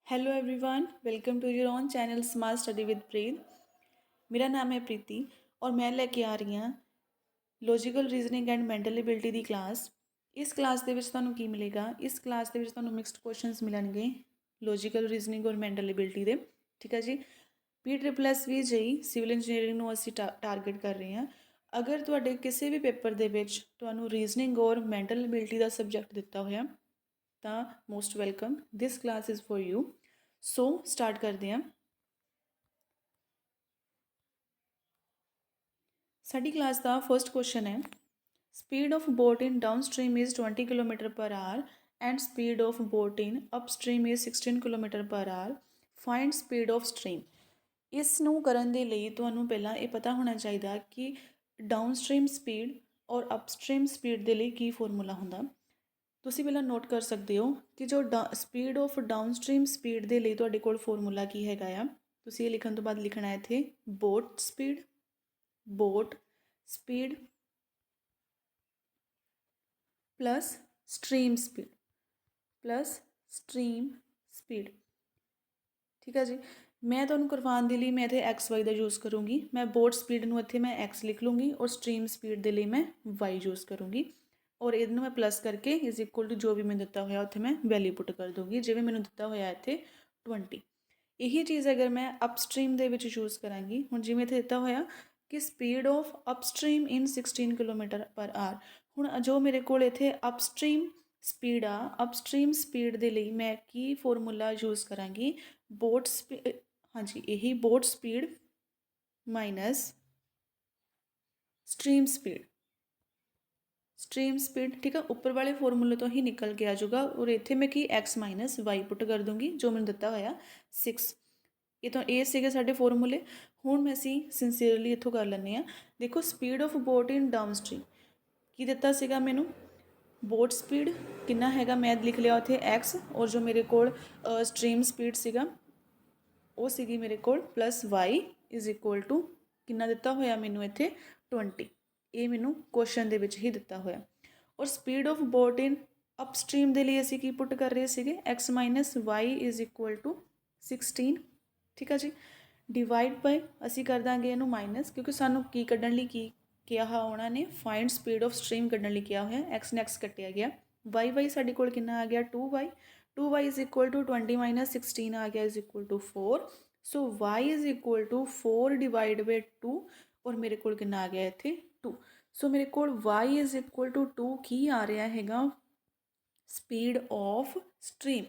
Hello everyone, welcome to your own channel smart study with Preet. मेरा नाम है प्रीति और मैं लेके आ रही हाँ logical reasoning and mental ability की क्लास। इस क्लास के तुहानूं की मिलेगा, इस क्लास के तुहानूं मिक्सड क्वेश्चनस मिलणगे लॉजिकल रीजनिंग और मैंटल एबिलिटी के। ठीक है जी। PSSSB JEE सिविल इंजीनियरिंग नूं असीं टारगेट कर रहे हैं। अगर तुहाडे किसी भी पेपर दे विच तुहानूं रीजनिंग और मैंटल एबिलिटी का सबजैक्ट दिता होया ਤਾਂ most welcome, this class is for you. So start करते हैं। साडी क्लास का फर्स्ट क्वेश्चन है, speed of boat in down stream is 20 kilometre per hour and speed of boat in up stream is 16 kilometre per our. Find speed of stream. इस नूं करन दे लई तुहानूं पहलां ये पता होना चाहिए कि डाउन स्ट्रीम स्पीड और अपस्ट्रीम स्पीड के लिए की फॉर्मूला हुंदा। ਤੁਸੀਂ ਪਹਿਲਾਂ ਨੋਟ ਕਰ ਸਕਦੇ ਹੋ ਕਿ ਜੋ ਸਪੀਡ ਆਫ ਡਾਊਨਸਟ੍ਰੀਮ ਸਪੀਡ ਦੇ ਲਈ ਤੁਹਾਡੇ ਕੋਲ ਫਾਰਮੂਲਾ ਕੀ ਹੈਗਾ ਆ। ਤੁਸੀਂ ਇਹ ਲਿਖਣ ਤੋਂ ਬਾਅਦ ਲਿਖਣਾ ਹੈ ਇੱਥੇ boat speed plus stream speed. ठीक है जी। मैं तुहानूं करवाउण दे लई मैं इत्थे XY का यूज़ करूँगी। मैं बोट स्पीड नूं इत्थे मैं X लिख लूँगी और स्ट्रीम स्पीड के लिए मैं Y यूज़ करूँगी और इहनूं मैं प्लस करके इज इक्वल टू जो भी मैं दिता होया उत्थे मैं वैल्यू पुट कर दूँगी। जिवें मैनूं दिता होया इत्थे 20। यही चीज़ अगर मैं अपस्ट्रीम दे विच यूज़ करांगी, हुण जिवें इत्थे दिता होया कि speed of upstream in 16 kilometre per our. हुण जो मेरे कोल इत्थे अपस्ट्रीम स्पीड आ, अपस्ट्रीम स्पीड के लिए मैं की फॉर्मूला यूज़ करांगी बोट स्पीड। हाँ जी, यही boat speed minus stream speed. ठीक है, ऊपर वाले फॉर्मूले तो ही निकल के आ जाऊगा और इत्थे मैं कि X माइनस Y पुट कर दूँगी जो मैंने दिता होया 6। ये तो ये सीगे साडे फॉर्मूले। हुण मैं असीं सिंसीयरली इत्थों कर लैंदे आ। देखो speed of boat in down stream की दिता सीगा मैनूं बोट स्पीड कितना हैगा, मैं लिख लिया उत्थे X और जो मेरे कोल स्ट्रीम स्पीड सीगा वो सीगी मेरे कोल plus Y is equal to कितना दिता होया मैनूं इत्थे 20। ये मैनूं क्वेश्चन दे विच ही दिता होया। और speed of boat in upstream के लिए असीं की पुट कर रहे सीगे X minus Y is equal to 16। ठीक है जी। डिवाइड बाय असीं कर दांगे इहनूं माइनस क्योंकि सानूं की कड्ढण लई की किहा उन्हां ने फाइंड स्पीड ऑफ स्ट्रीम कड्ढण लई किहा होया। X ने X कट्टिया गया, Y साडे कोल कितना आ गया 2y is equal to 20 minus 16 आ गया is equal to 4। So y is equal to 4 divide by 2 और मेरे कोल कितना आ गया इत्थे 2। सो मेरे कोल y इज़ इक्वल टू 2 की आ रहा हैगा स्पीड ऑफ स्ट्रीम।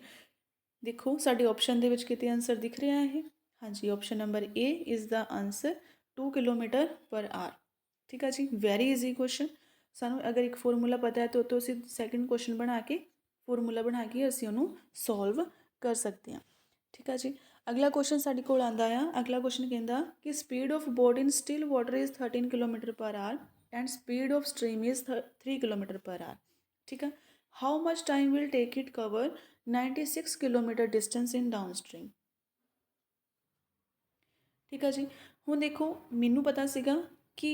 देखो साडे ऑप्शन दे विच किते आंसर दिख रहा है। हाँ जी, option number A is the answer 2 kilometre per hour. ठीक है जी, वेरी ईजी क्वेश्चन। सानू अगर एक फॉर्मूला पता है तो असीं सैकेंड क्वेश्चन बना के फॉर्मूला बना के असीं उहनूं सॉल्व कर सकते हैं। ठीक है जी। अगला क्वेश्चन साडे कोल आंदा आ। अगला क्वेश्चन कहंदा कि speed of boat in still water is 13 kilometre per hour and speed of stream is 3 kilometre per hour. ठीक है। How much time will take it cover 96 kilometre distance in down stream. ठीक है जी। हुण देखो मैनू पता सीगा कि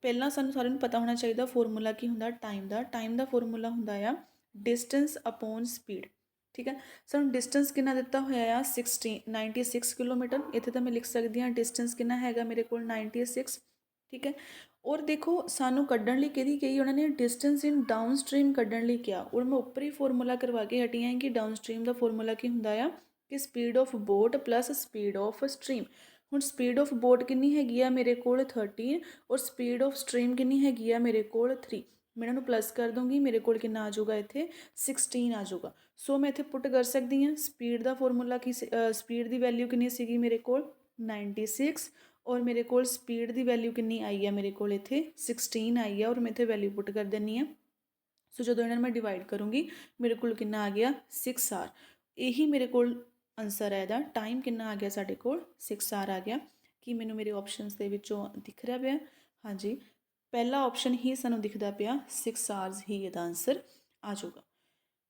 पहला सानू सारिਆਂ ਨੂੰ पता होना चाहिए फॉर्मूला की हुंदा टाइम का फॉर्मूला हुंदा आ डिस्टेंस अपॉन स्पीड। ठीक है। सानू डिस्टेंस कितना दिता होया आ 96 किलोमीटर। इत्थे तो मैं लिख सकती हाँ डिस्टेंस कितना हैगा मेरे को 96। ठीक है। और देखो सानू कड्ढण लई किहदी कही उन्होंने डिस्टेंस इन डाउन स्ट्रीम कड्ढण लई किहा और मैं उपर ही फॉर्मूला करवा के हटी हाँ कि डाउन स्ट्रीम का फॉर्मूला की हुंदा आ कि speed of boat plus speed of stream. हुण स्पीड ऑफ बोट कितनी हैगी आ मेरे कोल 13 और स्पीड ऑफ स्ट्रीम कितनी हैगी आ मेरे कोल 3। मैं इन्होंने प्लस कर दूँगी, मेरे कोल कितना आ जाऊगा इत्थे 16 आ जाऊगा। सो मैं इत्थे पुट कर सकती हाँ स्पीड का फॉर्मूला की स्पीड की वैल्यू कितनी सीगी मेरे कोल 96 और मेरे कोल स्पीड की वैल्यू कितनी आई है मेरे कोल इत्थे 16 आई है और मैं इत्थे वैल्यू पुट कर देनी है। सो जो इन्होंने मैं डिवाइड करूँगी मेरे कोल कितना आ गया 6 आवर। यही मेरे कोल आंसर है इहदा। टाइम कितना आ गया साडे कोल 6 आवर आ गया। कि मैनू मेरे ऑप्शनस दे विचों दिख रहा पाया। हाँ जी, पहला ऑप्शन ही सानू दिखता पाया 6 आवर्स ही इहदा आंसर आ जाऊगा।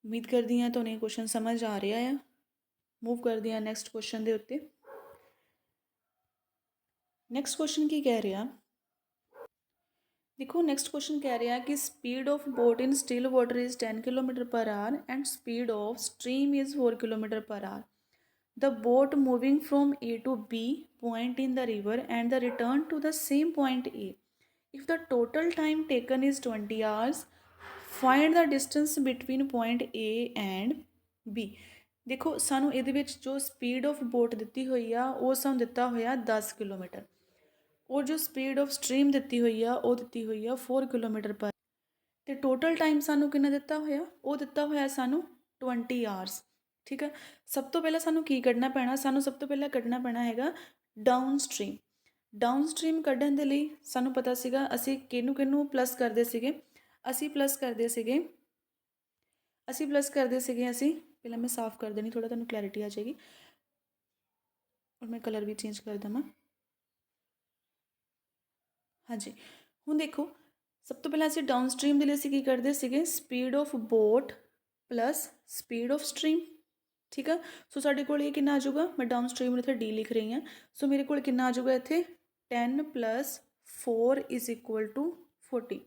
उम्मीद करती हैं तुहानूं क्वेश्चन समझ आ रहा है। मूव करते हैं नैक्सट क्वेश्चन के उत्ते। नैक्सट क्वेश्चन की कह रहा, देखो नैक्सट क्वेश्चन कह रहा है कि speed of boat in still water is 10 kilometre per hour and speed of stream is 4 kilometre per our. the boat moving from A to B point in the river and the return to the same point A. If the total time taken is 20 hours, find the distance between point A and B. ਦੇਖੋ ਸਾਨੂੰ ਇਹਦੇ ਵਿੱਚ ਜੋ speed of boat ਦਿੱਤੀ ਹੋਈ ਆ ਉਹ ਸਾਨੂੰ ਦਿੱਤਾ ਹੋਇਆ 10 ਕਿਲੋਮੀਟਰ ਔਰ ਜੋ ਸਪੀਡ ਆਫ ਸਟ੍ਰੀਮ ਦਿੱਤੀ ਹੋਈ ਆ ਉਹ ਦਿੱਤੀ ਹੋਈ ਆ 4 ਕਿਲੋਮੀਟਰ ਪਰ ਤੇ ਟੋਟਲ ਟਾਈਮ ਸਾਨੂੰ ਕਿੰਨਾ ਦਿੱਤਾ ਹੋਇਆ ਉਹ ਦਿੱਤਾ ਹੋਇਆ ਸਾਨੂੰ 20 ਆਵਰਸ ਠੀਕ ਹੈ। ਸਭ ਤੋਂ ਪਹਿਲਾਂ ਸਾਨੂੰ ਕੀ ਕੱਢਣਾ ਪੈਣਾ ਸਾਨੂੰ ਸਭ ਤੋਂ ਪਹਿਲਾਂ ਕੱਢਣਾ ਪੈਣਾ ਹੈਗਾ ਡਾਊਨ ਸਟ੍ਰੀਮ ਕੱਢਣ ਦੇ ਲਈ ਸਾਨੂੰ ਪਤਾ ਸੀਗਾ ਅਸੀਂ ਕਿਹਨੂੰ ਪਲੱਸ ਕਰਦੇ ਸੀਗੇ ਅਸੀਂ ਪਹਿਲਾਂ ਮੈਂ ਸਾਫ਼ ਕਰ ਦੇਣੀ ਥੋੜਾ ਤੁਹਾਨੂੰ ਕਲੈਰਿਟੀ ਆ ਜਾਏਗੀ ਔਰ ਮੈਂ ਕਲਰ ਵੀ ਚੇਂਜ ਕਰ ਦੇਵਾਂ। ਹਾਂਜੀ ਹੁਣ ਦੇਖੋ ਸਭ ਤੋਂ ਪਹਿਲਾਂ ਅਸੀਂ ਡਾਊਨ ਸਟ੍ਰੀਮ ਦੇ ਲਈ ਅਸੀਂ ਕੀ ਕਰਦੇ ਸੀਗੇ speed of boat plus speed of stream ਠੀਕ ਆ। ਸੋ ਸਾਡੇ ਕੋਲ ਇਹ ਕਿੰਨਾ ਆ ਜਾਊਗਾ ਮੈਂ ਡਾਊਨ ਸਟ੍ਰੀਮ ਨੂੰ ਇੱਥੇ ਡੀ ਲਿਖ ਰਹੀ ਹਾਂ ਸੋ ਮੇਰੇ ਕੋਲ ਕਿੰਨਾ ਆ ਜਾਊਗਾ ਇੱਥੇ 10 + 4 = 40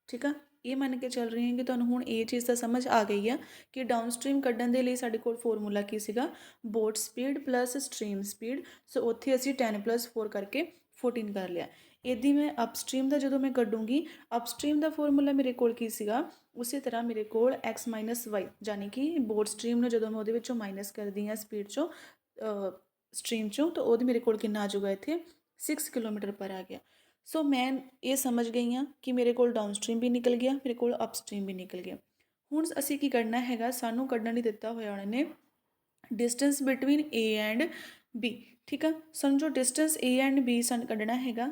ਠੀਕ ਆ। ਇਹ ਮੰਨ ਕੇ ਚੱਲ ਰਹੀ ਹਾਂ ਕਿ ਤੁਹਾਨੂੰ ਹੁਣ ਇਹ ਚੀਜ਼ ਤਾਂ ਸਮਝ ਆ ਗਈ ਆ ਕਿ ਡਾਊਨ ਸਟ੍ਰੀਮ ਕੱਢਣ ਦੇ ਲਈ ਸਾਡੇ ਕੋਲ ਫਾਰਮੂਲਾ ਕੀ ਸੀਗਾ boat speed plus stream speed. So ਉੱਥੇ ਅਸੀਂ 10 + 4 ਕਰਕੇ 14 ਕਰ ਲਿਆ। ਇਹਦੀ ਮੈਂ ਅਪਸਟ੍ਰੀਮ ਦਾ ਜਦੋਂ ਮੈਂ ਕੱਢੂੰਗੀ ਅਪਸਟ੍ਰੀਮ ਦਾ ਫਾਰਮੂਲਾ ਮੇਰੇ ਕੋਲ ਕੀ ਸੀਗਾ ਉਸੇ ਤਰ੍ਹਾਂ ਮੇਰੇ ਕੋਲ x - y ਯਾਨੀ ਕਿ ਬੋਟ ਸਟ੍ਰੀਮ ਨੂੰ ਜਦੋਂ ਮੈਂ ਉਹਦੇ ਵਿੱਚੋਂ ਮਾਈਨਸ ਕਰਦੀ ਹਾਂ ਸਪੀਡ 'ਚੋਂ ਸਟ੍ਰੀਮ 'ਚੋਂ ਤਾਂ ਉਹਦੇ ਮੇਰੇ ਕੋਲ ਕਿੰਨਾ ਆ ਜਾਊਗਾ ਇੱਥੇ 6 ਕਿਲੋਮੀਟਰ ਪਰ ਆ ਗਿਆ। ਸੋ ਮੈਂ ਇਹ ਸਮਝ ਗਈ ਹਾਂ ਕਿ ਮੇਰੇ ਕੋਲ ਡਾਊਨ ਸਟ੍ਰੀਮ ਵੀ ਨਿਕਲ ਗਿਆ ਮੇਰੇ ਕੋਲ ਅਪਸਟ੍ਰੀਮ ਵੀ ਨਿਕਲ ਗਿਆ। ਹੁਣ ਅਸੀਂ ਕੀ ਕਰਨਾ ਹੈਗਾ ਸਾਨੂੰ ਕੱਢਣ ਲਈ ਦਿੱਤਾ ਹੋਇਆ ਉਹਨਾਂ ਨੇ distance between A and B ਠੀਕ ਆ। ਸਾਨੂੰ ਜੋ ਡਿਸਟੈਂਸ A ਐਂਡ B ਸਾਨੂੰ ਕੱਢਣਾ ਹੈਗਾ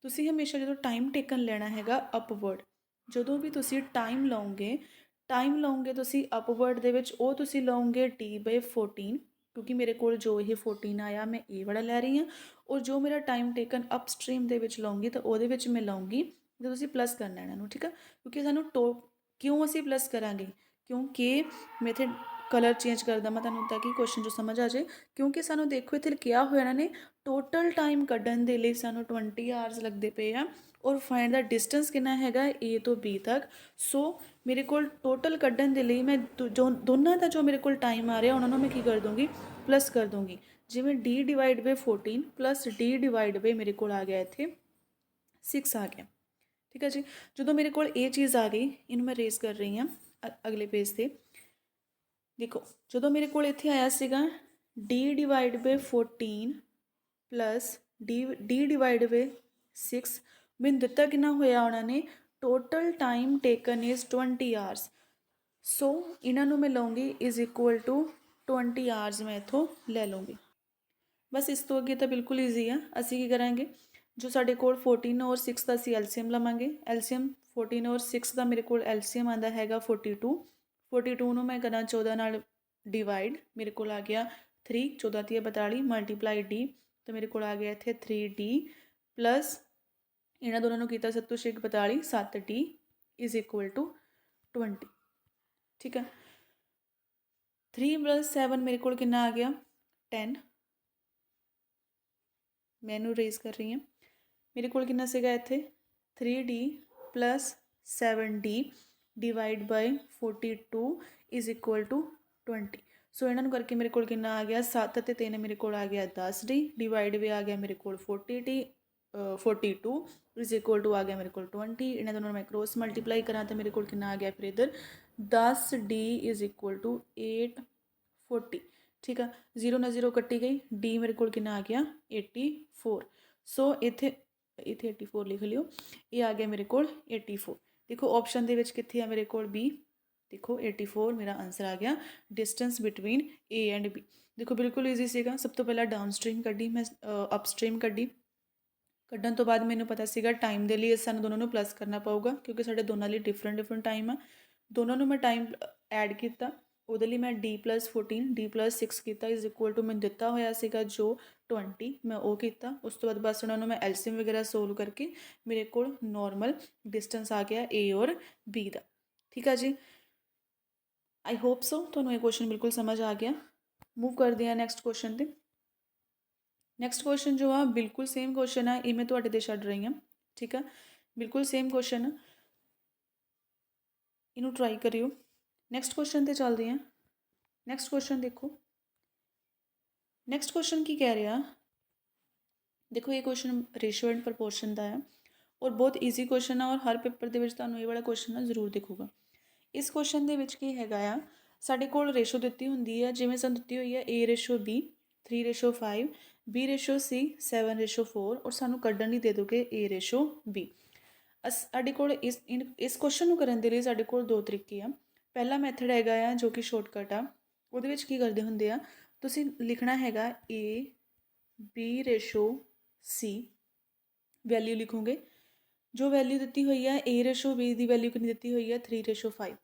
ਤੁਸੀਂ ਹਮੇਸ਼ਾ ਜਦੋਂ ਟਾਈਮ ਟੇਕਨ ਲੈਣਾ ਹੈਗਾ ਅਪਵਰਡ ਜਦੋਂ ਵੀ ਤੁਸੀਂ ਟਾਈਮ ਲਓਗੇ ਤੁਸੀਂ ਅਪਵਰਡ ਦੇ ਵਿੱਚ ਉਹ ਤੁਸੀਂ ਲਓਗੇ T/14 ਕਿਉਂਕਿ ਮੇਰੇ ਕੋਲ ਜੋ ਇਹ 14 ਆਇਆ ਮੈਂ ਇਹ ਵਾਲਾ ਲੈ ਰਹੀ ਹਾਂ ਔਰ ਜੋ ਮੇਰਾ ਟਾਈਮ ਟੇਕਨ ਅਪਸਟ੍ਰੀਮ ਦੇ ਵਿੱਚ ਲਊਂਗੀ ਤਾਂ ਉਹਦੇ ਵਿੱਚ ਮੈਂ ਲਊਂਗੀ ਜਦੋਂ ਤੁਸੀਂ ਪਲੱਸ ਕਰਨਾ ਇਹਨਾਂ ਨੂੰ ਠੀਕ ਆ। ਕਿਉਂਕਿ ਸਾਨੂੰ ਕਿਉਂ ਅਸੀਂ ਪਲੱਸ ਕਰਾਂਗੇ ਕਿਉਂਕਿ ਮੈਂ ਇੱਥੇ ਕਲਰ ਚੇਂਜ ਕਰ ਦੇਵਾਂ ਤੁਹਾਨੂੰ ਤਾਂ ਕਿ ਕੁਐਸਚਨ ਜੋ ਸਮਝ ਆ ਜਾਏ ਕਿਉਂਕਿ ਸਾਨੂੰ ਦੇਖੋ ਇੱਥੇ ਕਿਹਾ ਹੋਇਆ ਇਹਨਾਂ ਨੇ ਟੋਟਲ ਟਾਈਮ ਕੱਢਣ ਦੇ ਲਈ ਸਾਨੂੰ 20 ਆਵਰਸ ਲੱਗਦੇ ਪਏ ਆ ਔਰ ਫਾਈਂਡ ਦਾ ਡਿਸਟੈਂਸ ਕਿੰਨਾ ਹੈਗਾ A ਤੋਂ B ਤੱਕ। ਸੋ ਮੇਰੇ ਕੋਲ ਟੋਟਲ ਕੱਢਣ ਦੇ ਲਈ ਮੈਂ ਦੋਨਾਂ ਦਾ ਜੋ ਮੇਰੇ ਕੋਲ ਟਾਈਮ ਆ ਰਿਹਾ ਉਹਨਾਂ ਨੂੰ ਮੈਂ ਕੀ ਕਰ ਦੂੰਗੀ ਪਲੱਸ ਕਰ ਦੂੰਗੀ ਜਿਵੇਂ D/14 + D/ ਮੇਰੇ ਕੋਲ ਆ ਗਿਆ ਇੱਥੇ 6 ਆ ਗਿਆ ਠੀਕ ਹੈ ਜੀ। ਜਦੋਂ ਮੇਰੇ ਕੋਲ ਇਹ ਚੀਜ਼ ਆ ਗਈ ਇਹਨੂੰ ਮੈਂ ਰੇਜ਼ ਕਰ ਰਹੀ ਹਾਂ ਅਗਲੇ ਪੇਜ 'ਤੇ ਦੇਖੋ ਜਦੋਂ ਮੇਰੇ ਕੋਲ ਇੱਥੇ ਆਇਆ ਸੀਗਾ D/14 + D/6 ਮੈਨੂੰ ਦਿੱਤਾ ਕਿੰਨਾ ਹੋਇਆ ਉਹਨਾਂ ਨੇ total time taken is 20 hours. So ਇਹਨਾਂ ਨੂੰ ਮੈਂ ਲਵਾਂਗੀ = 20 ਆਵਰਸ ਮੈਂ ਇੱਥੋਂ ਲੈ ਲਵਾਂਗੀ। ਬਸ ਇਸ ਤੋਂ ਅੱਗੇ ਤਾਂ ਬਿਲਕੁਲ ਈਜ਼ੀ ਆ ਅਸੀਂ ਕੀ ਕਰਾਂਗੇ ਜੋ ਸਾਡੇ ਕੋਲ 14 ਔਰ 6 ਦਾ ਅਸੀਂ ਐਲਸੀਐਮ ਲਵਾਂਗੇ ਐਲਸੀਐਮ 14 ਔਰ 6 ਦਾ ਮੇਰੇ ਕੋਲ ਐਲਸੀਐਮ ਆਉਂਦਾ ਹੈਗਾ 42 ਨੂੰ ਮੈਂ ਕਰਾਂ 14 ਨਾਲ ਡਿਵਾਈਡ ਮੇਰੇ ਕੋਲ ਆ ਗਿਆ 3 14 × 42 ਮਲਟੀਪਲਾਈ D ਤਾਂ ਮੇਰੇ ਕੋਲ ਆ ਗਿਆ ਇੱਥੇ 3D ਪਲੱਸ ਇਹਨਾਂ ਦੋਨਾਂ ਨੂੰ ਕੀਤਾ 7 × 6 = 42 7D = 20 ਠੀਕ ਹੈ। 3 + 7 ਮੇਰੇ ਕੋਲ ਕਿੰਨਾ ਆ ਗਿਆ 10 ਮੈਂ ਇਹਨੂੰ ਰੇਜ਼ ਕਰ ਰਹੀ ਹਾਂ ਮੇਰੇ ਕੋਲ ਕਿੰਨਾ ਸੀਗਾ ਇੱਥੇ 3D + 7D / 42 = 20 ਸੋ ਇਹਨਾਂ ਨੂੰ ਕਰਕੇ ਮੇਰੇ ਕੋਲ ਕਿੰਨਾ ਆ ਗਿਆ 7 ਅਤੇ 3 ਮੇਰੇ ਕੋਲ ਆ ਗਿਆ 10D ਡਿਵਾਈਡ ਵੀ ਆ ਗਿਆ ਮੇਰੇ ਕੋਲ 42 = ਆ ਗਿਆ ਮੇਰੇ ਕੋਲ 20 ਇਹਨਾਂ ਦੋਨਾਂ ਨੂੰ ਮੈਂ ਕ੍ਰੋਸ ਮਲਟੀਪਲਾਈ ਕਰਾਂ ਤਾਂ ਮੇਰੇ ਕੋਲ ਕਿੰਨਾ ਆ ਗਿਆ ਫਿਰ ਇੱਧਰ 10D = 840 ਠੀਕ ਆ। 0 ਨਾਲ 0 ਕੱਟੀ ਗਈ D ਮੇਰੇ ਕੋਲ ਕਿੰਨਾ ਆ ਗਿਆ 84 ਸੋ ਇੱਥੇ 84 ਲਿਖ ਲਿਓ ਇਹ ਆ ਗਿਆ ਮੇਰੇ ਕੋਲ 84 ਦੇਖੋ ਆਪਸ਼ਨ ਦੇ ਵਿੱਚ ਕਿੱਥੇ ਆ ਮੇਰੇ ਕੋਲ B ਦੇਖੋ 84 ਮੇਰਾ ਆਨਸਰ ਆ ਗਿਆ distance between A and B। ਦੇਖੋ ਬਿਲਕੁਲ ਈਜ਼ੀ ਸੀਗਾ ਸਭ ਤੋਂ ਪਹਿਲਾਂ ਡਾਊਨ ਸਟ੍ਰੀਮ ਕੱਢੀ ਮੈਂ ਅਪਸਟ੍ਰੀਮ ਕੱਢਣ ਤੋਂ ਬਾਅਦ ਮੈਨੂੰ ਪਤਾ ਸੀਗਾ ਟਾਈਮ ਦੇ ਲਈ ਸਾਨੂੰ ਦੋਨਾਂ ਨੂੰ ਪਲੱਸ ਕਰਨਾ ਪਊਗਾ ਕਿਉਂਕਿ ਸਾਡੇ ਦੋਨਾਂ ਲਈ ਡਿਫਰੈਂਟ ਟਾਈਮ ਆ ਦੋਨਾਂ ਨੂੰ ਮੈਂ ਟਾਈਮ ਐਡ ਕੀਤਾ ਉਹਦੇ ਲਈ ਮੈਂ D+14 D+6 ਕੀਤਾ = ਮੈਨੂੰ ਦਿੱਤਾ ਹੋਇਆ ਸੀਗਾ ਜੋ 20 ਮੈਂ ਉਹ ਕੀਤਾ ਉਸ ਤੋਂ ਬਾਅਦ ਬਸ ਉਹਨਾਂ ਨੂੰ ਮੈਂ ਐਲਸੀਐਮ ਵਗੈਰਾ ਸੋਲਵ ਕਰਕੇ ਮੇਰੇ ਕੋਲ ਨੋਰਮਲ ਡਿਸਟੈਂਸ ਆ ਗਿਆ A ਔਰ B ਦਾ ਠੀਕ ਆ ਜੀ। ਆਈ ਹੋਪ ਸੋ ਤੁਹਾਨੂੰ ਇਹ ਕੁਐਸਚਨ ਬਿਲਕੁਲ ਸਮਝ ਆ ਗਿਆ। ਮੂਵ ਕਰਦੇ ਹਾਂ ਨੈਕਸਟ ਕੁਐਸਚਨ 'ਤੇ। ਨੈਕਸਟ ਕੁਐਸਚਨ ਜੋ ਆ ਬਿਲਕੁਲ ਸੇਮ ਕੁਐਸਚਨ ਆ ਇਹ ਮੈਂ ਤੁਹਾਡੇ 'ਤੇ ਛੱਡ ਰਹੀ ਹਾਂ ਠੀਕ ਆ ਬਿਲਕੁਲ ਸੇਮ ਕੁਐਸਚਨ ਆ ਇਹਨੂੰ ਟਰਾਈ ਕਰਿਓ। ਨੈਕਸਟ ਕੁਐਸਚਨ 'ਤੇ ਚੱਲਦੇ ਹਾਂ। ਨੈਕਸਟ ਕੁਐਸਚਨ ਦੇਖੋ ਨੈਕਸਟ ਕੁਐਸਚਨ ਕੀ ਕਹਿ ਰਿਹਾ, ਦੇਖੋ ਇਹ ਕੁਐਸਚਨ ਰੇਸ਼ੋ ਐਂਡ ਪ੍ਰਪੋਰਸ਼ਨ ਦਾ ਹੈ ਔਰ ਬਹੁਤ ਈਜ਼ੀ ਕੁਐਸਚਨ ਆ ਔਰ ਹਰ ਪੇਪਰ ਦੇ ਵਿੱਚ ਤੁਹਾਨੂੰ ਇਹ ਵਾਲਾ ਕੁਐਸਚਨ ਨਾ ਜ਼ਰੂਰ ਦਿਖੂਗਾ। ਇਸ ਕੁਐਸਚਨ ਦੇ ਵਿੱਚ ਕੀ ਹੈਗਾ ਆ, ਸਾਡੇ ਕੋਲ ਰੇਸ਼ੋ ਦਿੱਤੀ ਹੁੰਦੀ ਹੈ, ਜਿਵੇਂ ਸਾਨੂੰ ਦਿੱਤੀ ਹੋਈ ਹੈ A/B 3/5, B/C 7/4 ਔਰ ਸਾਨੂੰ ਕੱਢਣ ਲਈ ਦੇ ਦੋਗੇ A/B। ਸਾਡੇ ਕੋਲ ਇਸ ਕੁਐਸਚਨ ਨੂੰ ਕਰਨ ਦੇ ਲਈ ਸਾਡੇ ਕੋਲ ਦੋ ਤਰੀਕੇ ਆ। ਪਹਿਲਾ ਮੈਥਡ ਹੈਗਾ ਆ ਜੋ ਕਿ ਸ਼ਾਰਟਕਟ ਆ, ਉਹਦੇ ਵਿੱਚ ਕੀ ਕਰਦੇ ਹੁੰਦੇ ਆ, ਤੁਸੀਂ ਲਿਖਣਾ ਹੈਗਾ A/B/C, ਵੈਲਿਊ ਲਿਖੋਗੇ, ਜੋ ਵੈਲਿਊ ਦਿੱਤੀ ਹੋਈ ਹੈ A/B ਦੀ ਵੈਲਿਊ ਕਿੰਨੀ ਦਿੱਤੀ ਹੋਈ ਹੈ 3/5।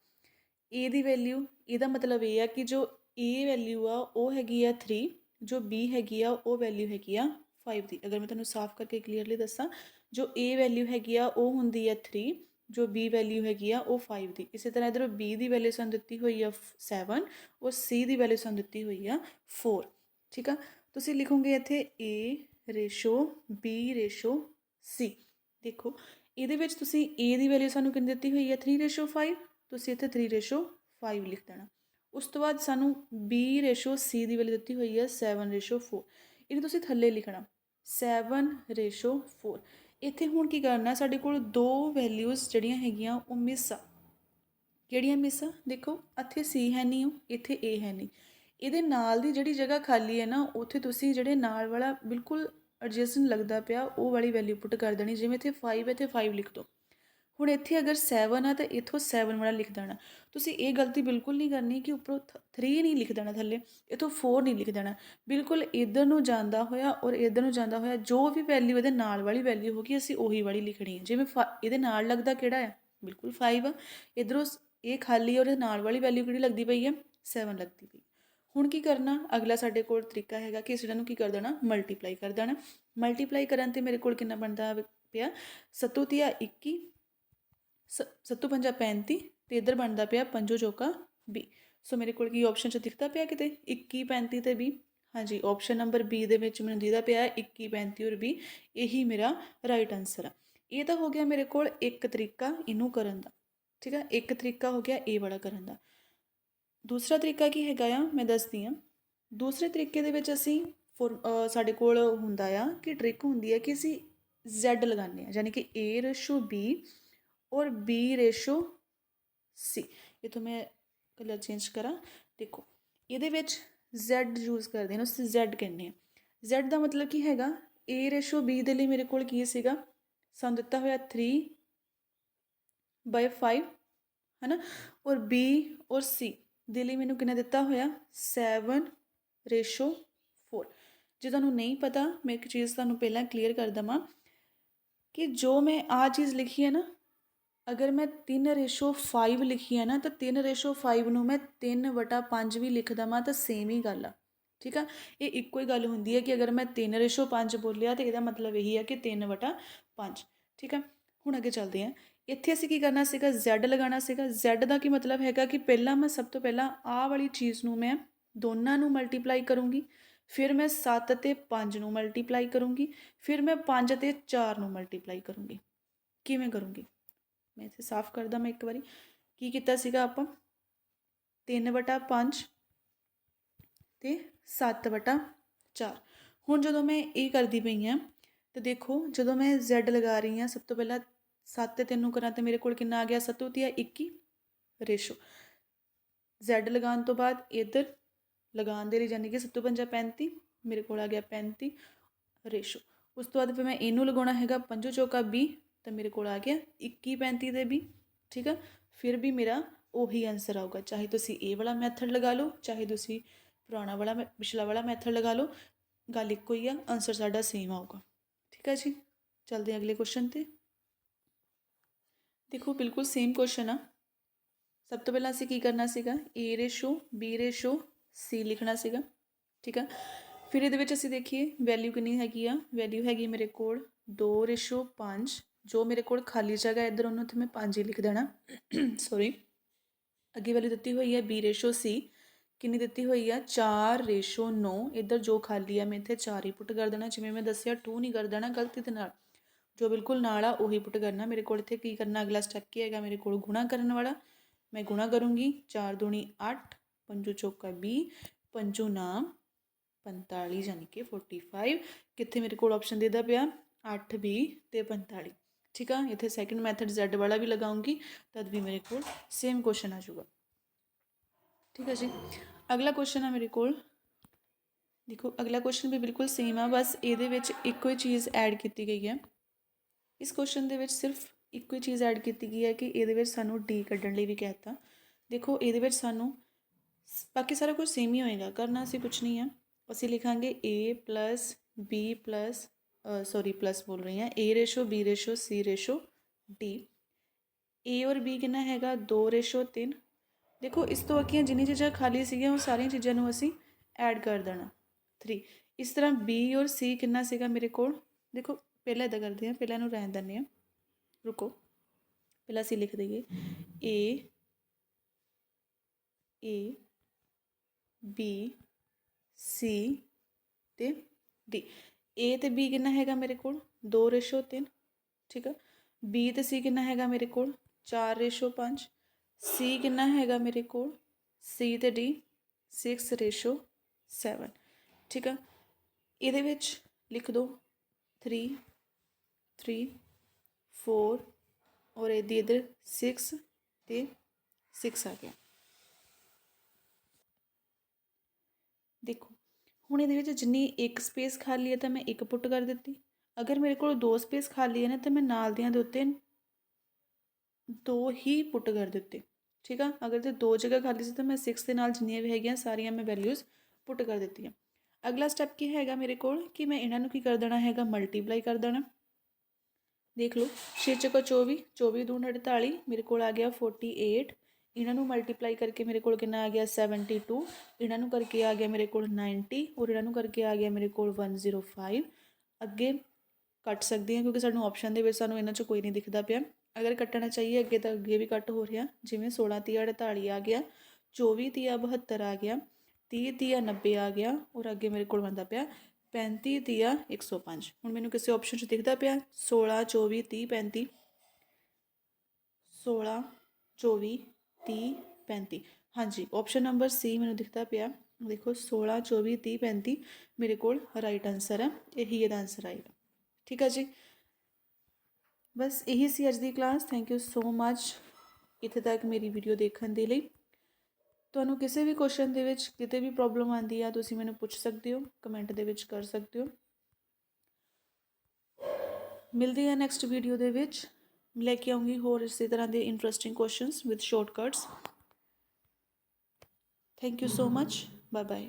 A ਦੀ ਵੈਲਿਊ, ਇਹਦਾ ਮਤਲਬ ਇਹ ਆ ਕਿ ਜੋ A ਵੈਲਿਊ ਆ ਉਹ ਹੈਗੀ ਆ 3, ਜੋ B ਹੈਗੀ ਆ ਉਹ ਵੈਲਿਊ ਹੈਗੀ ਆ 5 ਦੀ। ਅਗਰ ਮੈਂ ਤੁਹਾਨੂੰ ਸਾਫ਼ ਕਰਕੇ ਕਲੀਅਰਲੀ ਦੱਸਾਂ, ਜੋ A ਵੈਲਿਊ ਹੈਗੀ ਆ ਉਹ ਹੁੰਦੀ ਆ 3, ਜੋ B ਵੈਲਿਊ ਹੈਗੀ ਆ ਉਹ 5 ਦੀ। ਇਸੇ ਤਰ੍ਹਾਂ ਇੱਧਰ B ਦੀ ਵੈਲਿਊ ਸਾਨੂੰ ਦਿੱਤੀ ਹੋਈ ਆ 7 ਔਰ C ਦੀ ਵੈਲਿਊ ਸਾਨੂੰ ਦਿੱਤੀ ਹੋਈ ਆ 4। ਠੀਕ ਆ, ਤੁਸੀਂ ਲਿਖੋਗੇ ਇੱਥੇ A/B/C। ਦੇਖੋ ਇਹਦੇ ਵਿੱਚ ਤੁਸੀਂ A ਦੀ ਵੈਲਿਊ ਸਾਨੂੰ ਕਿੰਨੀ ਦਿੱਤੀ ਹੋਈ ਹੈ 3/5, ਤੁਸੀਂ ਇੱਥੇ 3/5 ਲਿਖ ਦੇਣਾ। ਉਸ ਤੋਂ ਬਾਅਦ ਸਾਨੂੰ B/C ਦੀ ਵੈਲਿਊ ਦਿੱਤੀ ਹੋਈ ਹੈ 7/4, ਇਹਨੂੰ ਤੁਸੀਂ ਥੱਲੇ ਲਿਖਣਾ 7/4। ਇੱਥੇ ਹੁਣ ਕੀ ਕਰਨਾ, ਸਾਡੇ ਕੋਲ ਦੋ ਵੈਲਿਊਜ਼ ਜਿਹੜੀਆਂ ਹੈਗੀਆਂ ਉਹ ਮਿਸ ਆ। ਕਿਹੜੀਆਂ ਮਿਸ ਆ, ਦੇਖੋ ਇੱਥੇ C ਹੈ ਨਹੀਂ, ਇੱਥੇ A ਹੈ ਨਹੀਂ। ਇਹਦੇ ਨਾਲ ਦੀ ਜਿਹੜੀ ਜਗ੍ਹਾ ਖਾਲੀ ਹੈ ਨਾ, ਉੱਥੇ ਤੁਸੀਂ ਜਿਹੜੇ ਨਾਲ ਵਾਲਾ ਬਿਲਕੁਲ ਐਡਜੈਸੈਂਟ ਲੱਗਦਾ ਪਿਆ ਉਹ ਵਾਲੀ ਵੈਲਿਊ ਪੁੱਟ ਕਰ ਦੇਣੀ। ਜਿਵੇਂ ਇੱਥੇ 5 ਹੈ, ਇੱਥੇ 5 ਲਿਖ ਦਿਓ। ਹੁਣ ਇੱਥੇ ਅਗਰ 7 ਆ ਤਾਂ ਇੱਥੋਂ 7 ਵਾਲਾ ਲਿਖ ਦੇਣਾ। ਤੁਸੀਂ ਇਹ ਗਲਤੀ ਬਿਲਕੁਲ ਨਹੀਂ ਕਰਨੀ ਕਿ ਉੱਪਰੋਂ 3 ਨਹੀਂ ਲਿਖ ਦੇਣਾ, ਥੱਲੇ ਇੱਥੋਂ 4 ਨਹੀਂ ਲਿਖ ਦੇਣਾ। ਬਿਲਕੁਲ ਇੱਧਰ ਨੂੰ ਜਾਂਦਾ ਹੋਇਆ ਔਰ ਇੱਧਰ ਨੂੰ ਜਾਂਦਾ ਹੋਇਆ ਜੋ ਵੀ ਵੈਲਿਊ ਇਹਦੇ ਨਾਲ ਵਾਲੀ ਵੈਲਿਊ ਹੋਗੀ ਅਸੀਂ ਉਹੀ ਵਾਲੀ ਲਿਖਣੀ ਹੈ। ਜਿਵੇਂ ਇਹਦੇ ਨਾਲ ਲੱਗਦਾ ਕਿਹੜਾ ਆ, ਬਿਲਕੁਲ 5 ਆ। ਇੱਧਰੋਂ ਇਹ ਖਾਲੀ ਔਰ ਨਾਲ ਵਾਲੀ ਵੈਲਿਊ ਕਿਹੜੀ ਲੱਗਦੀ ਪਈ ਹੈ 7 ਲੱਗਦੀ ਪਈ। ਹੁਣ ਕੀ ਕਰਨਾ, ਅਗਲਾ ਸਾਡੇ ਕੋਲ ਤਰੀਕਾ ਹੈਗਾ ਕਿ ਇਸ ਨੂੰ ਕੀ ਕਰ ਦੇਣਾ, ਮਲਟੀਪਲਾਈ ਕਰ ਦੇਣਾ। ਮਲਟੀਪਲਾਈ ਕਰਨ 'ਤੇ ਮੇਰੇ ਕੋਲ ਕਿੰਨਾ ਬਣਦਾ ਪਿਆ, 7×3 = 21, 7×5 = 35 ਅਤੇ ਇੱਧਰ ਬਣਦਾ ਪਿਆ 5×4 = 20। ਸੋ ਮੇਰੇ ਕੋਲ ਕੀ ਆਪਸ਼ਨ 'ਚ ਦਿਖਦਾ ਪਿਆ ਕਿਤੇ 21, 35 ਅਤੇ 20। ਹਾਂਜੀ, ਆਪਸ਼ਨ ਨੰਬਰ B ਦੇ ਵਿੱਚ ਮੈਨੂੰ ਦਿਖਦਾ ਪਿਆ 21, 35 ਔਰ 20। ਇਹੀ ਮੇਰਾ ਰਾਈਟ ਆਨਸਰ ਆ। ਇਹ ਤਾਂ ਹੋ ਗਿਆ ਮੇਰੇ ਕੋਲ ਇੱਕ ਤਰੀਕਾ ਇਹਨੂੰ ਕਰਨ ਦਾ। ਠੀਕ ਆ, ਇੱਕ ਤਰੀਕਾ ਹੋ ਗਿਆ ਇਹ ਵਾਲਾ ਕਰਨ ਦਾ। ਦੂਸਰਾ ਤਰੀਕਾ ਕੀ ਹੈਗਾ ਆ, ਮੈਂ ਦੱਸਦੀ ਹਾਂ। ਦੂਸਰੇ ਤਰੀਕੇ ਦੇ ਵਿੱਚ ਅਸੀਂ ਸਾਡੇ ਕੋਲ ਹੁੰਦਾ ਆ ਕਿ ਟ੍ਰਿਕ ਹੁੰਦੀ ਹੈ ਕਿ ਅਸੀਂ Z ਲਗਾਉਂਦੇ ਹਾਂ, ਯਾਨੀ ਕਿ A/B ਔਰ B/C। ਇੱਥੋਂ ਮੈਂ ਕਲਰ ਚੇਂਜ ਕਰਾਂ, ਦੇਖੋ ਇਹਦੇ ਵਿੱਚ Z ਯੂਜ਼ ਕਰਦੇ ਹਾਂ, ਅਸੀਂ Z ਕਹਿੰਦੇ ਹਾਂ। Z ਦਾ ਮਤਲਬ ਕੀ ਹੈਗਾ, A/B ਦੇ ਲਈ ਮੇਰੇ ਕੋਲ ਕੀ ਸੀਗਾ, ਸਾਨੂੰ ਦਿੱਤਾ ਹੋਇਆ 3/5 ਹੈ ਨਾ, ਔਰ B ਔਰ C ਦੇ ਲਈ ਮੈਨੂੰ ਕਿੰਨਾ ਦਿੱਤਾ ਹੋਇਆ 7/4। ਜੇ ਤੁਹਾਨੂੰ ਨਹੀਂ ਪਤਾ, ਮੈਂ ਇੱਕ ਚੀਜ਼ ਤੁਹਾਨੂੰ ਪਹਿਲਾਂ ਕਲੀਅਰ ਕਰ ਦੇਵਾਂ ਕਿ ਜੋ ਮੈਂ ਆਹ ਚੀਜ਼ ਲਿਖੀ ਹੈ ਨਾ, ਅਗਰ ਮੈਂ 3/5 ਲਿਖੀ ਹੈ ਨਾ, ਤਾਂ 3/5 ਨੂੰ ਮੈਂ 3/5 ਵੀ ਲਿਖ ਦੇਵਾਂ ਤਾਂ ਸੇਮ ਹੀ ਗੱਲ ਆ। ਠੀਕ ਆ, ਇਹ ਇੱਕੋ ਹੀ ਗੱਲ ਹੁੰਦੀ ਹੈ ਕਿ ਅਗਰ ਮੈਂ 3/5 ਬੋਲਿਆ ਤਾਂ ਇਹਦਾ ਮਤਲਬ ਇਹੀ ਹੈ ਕਿ 3/5। ਠੀਕ ਆ, ਹੁਣ ਅੱਗੇ ਚੱਲਦੇ ਹਾਂ। ਇੱਥੇ ਅਸੀਂ ਕੀ ਕਰਨਾ ਸੀਗਾ, Z ਲਗਾਉਣਾ ਸੀਗਾ। Z ਦਾ ਕੀ ਮਤਲਬ ਹੈਗਾ ਕਿ ਪਹਿਲਾਂ ਮੈਂ ਸਭ ਤੋਂ ਪਹਿਲਾਂ ਆਹ ਵਾਲੀ ਚੀਜ਼ ਨੂੰ ਮੈਂ ਦੋਨਾਂ ਨੂੰ ਮਲਟੀਪਲਾਈ ਕਰੂੰਗੀ, ਫਿਰ ਮੈਂ 7 ਅਤੇ 5 ਨੂੰ ਮਲਟੀਪਲਾਈ ਕਰੂੰਗੀ, ਫਿਰ ਮੈਂ 5 ਅਤੇ 4 ਨੂੰ ਮਲਟੀਪਲਾਈ ਕਰੂੰਗੀ। ਕਿਵੇਂ ਕਰੂੰਗੀ, ਮੈਂ ਇੱਥੇ ਸਾਫ਼ ਕਰਦਾ। ਮੈਂ ਇੱਕ ਵਾਰੀ ਕੀ ਕੀਤਾ ਸੀਗਾ, ਆਪਾਂ 3/5 ਅਤੇ 7/4। ਹੁਣ ਜਦੋਂ ਮੈਂ ਇਹ ਕਰਦੀ ਪਈ ਹਾਂ ਤਾਂ ਦੇਖੋ, ਜਦੋਂ ਮੈਂ Z ਲਗਾ ਰਹੀ ਹਾਂ, ਸਭ ਤੋਂ ਪਹਿਲਾਂ 7 ਅਤੇ 3 ਨੂੰ ਕਰਾਂ ਤਾਂ ਮੇਰੇ ਕੋਲ ਕਿੰਨਾ ਆ ਗਿਆ, 7×3 = 21 ਰੇਸ਼ੋ। Z ਲਗਾਉਣ ਤੋਂ ਬਾਅਦ ਇੱਧਰ ਲਗਾਉਣ ਦੇ ਲਈ ਯਾਨੀ ਕਿ 7×5 = 35, ਮੇਰੇ ਕੋਲ ਆ ਗਿਆ 35 ਰੇਸ਼ੋ। ਉਸ ਤੋਂ ਬਾਅਦ ਫਿਰ ਮੈਂ ਇਹਨੂੰ ਲਗਾਉਣਾ ਹੈਗਾ 5×4 = 20, ਤਾਂ ਮੇਰੇ ਕੋਲ ਆ ਗਿਆ 21, 35 ਅਤੇ 20। ਠੀਕ ਆ, ਫਿਰ ਵੀ ਮੇਰਾ ਉਹੀ ਆਨਸਰ ਆਊਗਾ, ਚਾਹੇ ਤੁਸੀਂ ਇਹ ਵਾਲਾ ਮੈਥਡ ਲਗਾ ਲਓ, ਚਾਹੇ ਤੁਸੀਂ ਪੁਰਾਣਾ ਵਾਲਾ ਪਿਛਲਾ ਵਾਲਾ ਮੈਥਡ ਲਗਾ ਲਓ, ਗੱਲ ਇੱਕੋ ਹੀ ਆ, ਆਨਸਰ ਸਾਡਾ ਸੇਮ ਆਊਗਾ। ਠੀਕ ਆ ਜੀ, ਚੱਲਦੇ ਅਗਲੇ ਕੁਐਸਚਨ 'ਤੇ। ਦੇਖੋ ਬਿਲਕੁਲ ਸੇਮ ਕੁਐਸਚਨ ਆ। ਸਭ ਤੋਂ ਪਹਿਲਾਂ ਅਸੀਂ ਕੀ ਕਰਨਾ ਸੀਗਾ, A/B/C ਲਿਖਣਾ ਸੀਗਾ। ਠੀਕ ਆ, ਫਿਰ ਇਹਦੇ ਵਿੱਚ ਅਸੀਂ ਦੇਖੀਏ ਵੈਲਿਊ ਕਿੰਨੀ ਹੈਗੀ ਆ, ਵੈਲਿਊ ਹੈਗੀ ਮੇਰੇ ਕੋਲ 2/5। ਜੋ ਮੇਰੇ ਕੋਲ ਖਾਲੀ ਜਗ੍ਹਾ ਇੱਧਰ ਉਹਨੂੰ ਉੱਥੇ ਮੈਂ 5 ਹੀ ਲਿਖ ਦੇਣਾ। ਸੋਰੀ, ਅੱਗੇ ਵੈਲਿਊ ਦਿੱਤੀ ਹੋਈ ਹੈ B/C, ਕਿੰਨੀ ਦਿੱਤੀ ਹੋਈ ਆ 4/9। ਇੱਧਰ ਜੋ ਖਾਲੀ ਆ ਮੈਂ ਇੱਥੇ 4 ਹੀ ਪੁੱਟ ਕਰ ਦੇਣਾ। ਜਿਵੇਂ ਮੈਂ ਦੱਸਿਆ 2 ਨਹੀਂ ਕਰ ਦੇਣਾ ਗਲਤੀ ਦੇ ਨਾਲ, ਜੋ ਬਿਲਕੁਲ ਨਾਲ ਆ ਉਹੀ ਪੁੱਟ ਕਰਨਾ। ਮੇਰੇ ਕੋਲ ਇੱਥੇ ਕੀ ਕਰਨਾ, ਅਗਲਾ ਸਟੈਪ ਕੀ ਹੈਗਾ, ਮੇਰੇ ਕੋਲ ਗੁਣਾ ਕਰਨ ਵਾਲਾ। ਮੈਂ ਗੁਣਾ ਕਰੂੰਗੀ, 4×2 = 8, 5×4 = 20, 5×9 45 यानी कि 45 कितने मेरे को ऑप्शन देता पिया 8 B ते 45 ठीक है। इतने सैकेंड मैथड Z वाला भी लगाऊंगी तद भी मेरे को सेम क्वेश्चन आ जाऊगा ठीक है जी। अगला क्वेश्चन है मेरे को देखो अगला क्वेश्चन भी बिल्कुल सेम है बस ये एको ही चीज़ ऐड की गई है। इस क्वेश्चन के सिर्फ एको ही चीज़ ऐड की गई है कि ये सानू डी कढ़न लिए भी कहता। देखो ये सानू बाकी सारा कुछ सेम ही होएगा करना असी कुछ नहीं है असी लिखांगे A plus B plus sorry plus बोल रही हैं A/B/C/D ए और बी कितना हैगा 2/3। देखो इस तो अगे जिन्नी चीज़ा खाली सी वो सारिया चीज़ों असी ऐड कर देना 3। इस तरह बी और सी कितना सीगा मेरे को देखो पहले इदा करते हैं पहले इन्हू रहन दें रुको पहला असी लिख दईए ए बी सी ते डी ए ते बी कितना हैगा मेरे को 2/3 ठीक है। बी ते सी कितना हैगा मेरे को 4/5। सी कितना हैगा मेरे को सी ते डी 6/7 ठीक है। ये लिख दो 3 3 4 और इधर 6 ते 6 आ गया। देखो हुण ये जिन्नी एक स्पेस खाली है तो मैं एक पुट कर दी। अगर मेरे को 2 स्पेस खाली है ना तो मैं नाल दियां दे उत्ते 2 ही पुट कर दिते ठीक है। अगर तो 2 जगह खाली से तो मैं 6 के नाल जिन्नियां भी हैगियां सारियां मैं वैल्यूज़ पुट कर दी। अगला स्टैप की हैगा मेरे को कि मैं इन्हों की कर देना हैगा मल्टीप्लाई कर देना। देख लो 6 चौका 24 24 दूण 48 मेरे को आ गया 48। इन्हों मल्टीप्लाई करके मेरे को कितना आ गया 72। इन्हों करके आ गया मेरे को 90 और इन्हों करके आ गया मेरे को 105। अगे कट सकते हैं क्योंकि सानू ऑप्शन के सानू इन्हों चो कोई नहीं दिखता पिया। अगर कट्टना चाहिए अगे तो अगे भी कट हो रहा जिमें 16 30 48 आ गया 24 30 72 आ गया 30 30 90 आ गया और अगे मेरे को बनता पाया 35 30 105। हुण मैनू किसी ऑप्शन च दिखता पाया 16 24 30 35 16 24 30 35 हाँ जी ऑप्शन नंबर सी मैनू दिखता पाया। देखो 16 24 30 35 मेरे को राइट आंसर है यही ये आंसर आएगा ठीक है जी। बस यही सी अज दी class. Thank you so much इत्थे तक मेरी वीडियो देखने के लिए। ਤੁਹਾਨੂੰ ਕਿਸੇ ਵੀ क्वेश्चन ਦੇ ਵਿੱਚ किते भी प्रॉब्लम आती है तुसीं मैनूं पुछ सकते हो कमेंट ਦੇ ਵਿੱਚ कर सकते हो। मिलते हैं नैक्सट वीडियो ਦੇ ਵਿੱਚ लेके आऊँगी होर इसी तरह के interesting questions with shortcuts. Thank you so much bye bye.